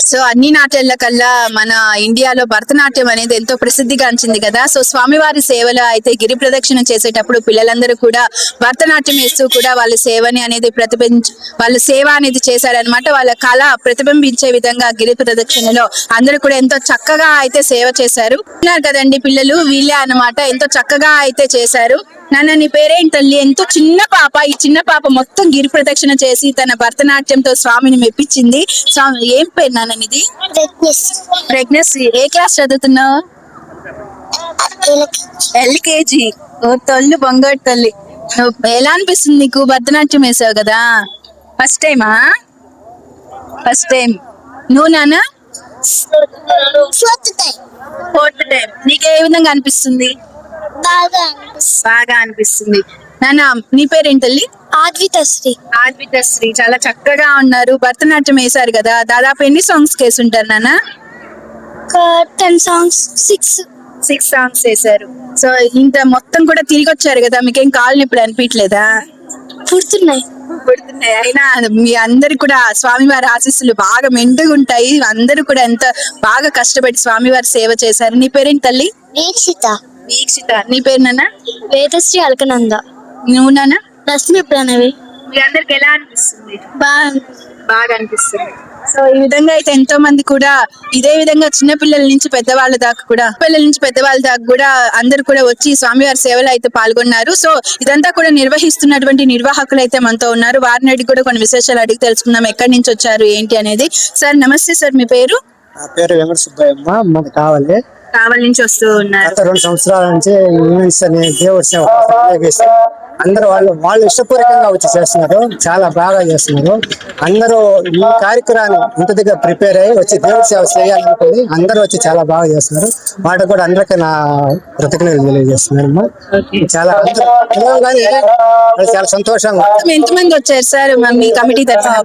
So అన్ని నాట్యాల కల్లా మన ఇండియాలో భరతనాట్యం అనేది ఎంతో ప్రసిద్ధిగాంచింది కదా. సో స్వామివారి సేవలో అయితే గిరి ప్రదక్షిణ చేసేటప్పుడు పిల్లలందరూ కూడా భరతనాట్యం వేస్తూ కూడా వాళ్ళ సేవని అనేది వాళ్ళ సేవ అనేది చేశారనమాట. వాళ్ళ కళ ప్రతిబింబించే విధంగా గిరి ప్రదక్షిణలో అందరూ కూడా ఎంతో చక్కగా అయితే సేవ చేశారు. ఉన్నారు కదండి పిల్లలు, వీళ్ళే అన్నమాట ఎంతో చక్కగా అయితే చేశారు. నాన్న నీ పేరేంటి తల్లి? ఎంతో చిన్న పాప, ఈ చిన్న పాప మొత్తం గిరి ప్రదక్షిణ చేసి తన భరతనాట్యంతో స్వామిని మెప్పించింది. స్వామి ఏం పేరు నాన్న నీది? ప్రెగ్నెన్సీ. ఏ క్లాస్ చదువుతున్నావు? ఎల్కేజీ. ఓ తల్లి, బంగారు తల్లి. ఎలా అనిపిస్తుంది నీకు? భరతనాట్యం వేసావు కదా, ఫస్ట్ టైమా? First time. నువ్వు నాన్న? Fourth time. నీకు ఏ విధంగా అనిపిస్తుంది? బాగా అనిపిస్తుంది. నాన్న నీ పేరేంటి తల్లి? ఆద్వితశ్రీ. ఆద్వితశ్రీ. చాలా చక్కగా ఉన్నారు. భరతనాట్యం వేశారు కదా, దాదాపు ఎన్ని సాంగ్స్ వేసుంటారు నాన్న? 10 songs, 6 సాంగ్స్ వేశారు. సో ఇంత మొత్తం కూడా తిరిగి వచ్చారు కదా, మీకేం కాళ్ళు ఇప్పుడు అనిపించలేదా? పుడుతున్నాయి. అయినా మీ అందరు కూడా స్వామివారి ఆశీస్సులు బాగా మెండుగా ఉంటాయి. అందరూ కూడా ఎంత బాగా కష్టపడి స్వామివారి సేవ చేశారు. నీ పేరేంటి తల్లి? వీక్షిత. నీ పేరు నాన్న? వేదశ్రీ అల్కనంద. నువ్వు నాన్న? రశ్మి ప్రణవి. మీ అందరికి ఎలా అనిపిస్తుంది? బాగా అనిపిస్తుంది. సో ఈ విధంగా అయితే ఎంతో మంది కూడా ఇదే విధంగా చిన్న పిల్లల నుంచి పెద్దవాళ్ళ దాకా కూడా అందరు కూడా వచ్చి స్వామివారి సేవలో అయితే పాల్గొన్నారు. సో ఇదంతా కూడా నిర్వహిస్తున్నటువంటి నిర్వాహకులు అయితే మనతో ఉన్నారు. వారిని అడిగి కూడా కొన్ని విశేషాలు అడిగి తెలుసుకుందాం, ఎక్కడి నుంచి వచ్చారు ఏంటి అనేది. సార్ నమస్తే సార్, మీ పేరు? నా పేరు వెంకట సుబ్బయ్యమ్మ. మనకి కావలి నుంచి వస్తూ ఉన్నారు. 2 సంవత్సరాల నుంచి దేవుడి సేవ అందరూ వాళ్ళు ఇష్టపూర్వకంగా వచ్చి చేస్తున్నారు. చాలా బాగా చేస్తున్నారు. అందరూ ఈ కార్యక్రమాన్ని ఇంటి దగ్గర ప్రిపేర్ అయ్యి వచ్చి దేవుడి సేవ చేయాలనుకుని అందరూ వచ్చి చాలా బాగా చేస్తున్నారు. వాటికి కూడా అందరికీ నా కృతజ్ఞతలు తెలియజేస్తున్నాను. చాలా చాలా సంతోషంగా. ఎంతమంది వచ్చారు సార్ మీ కమిటీ తరఫున?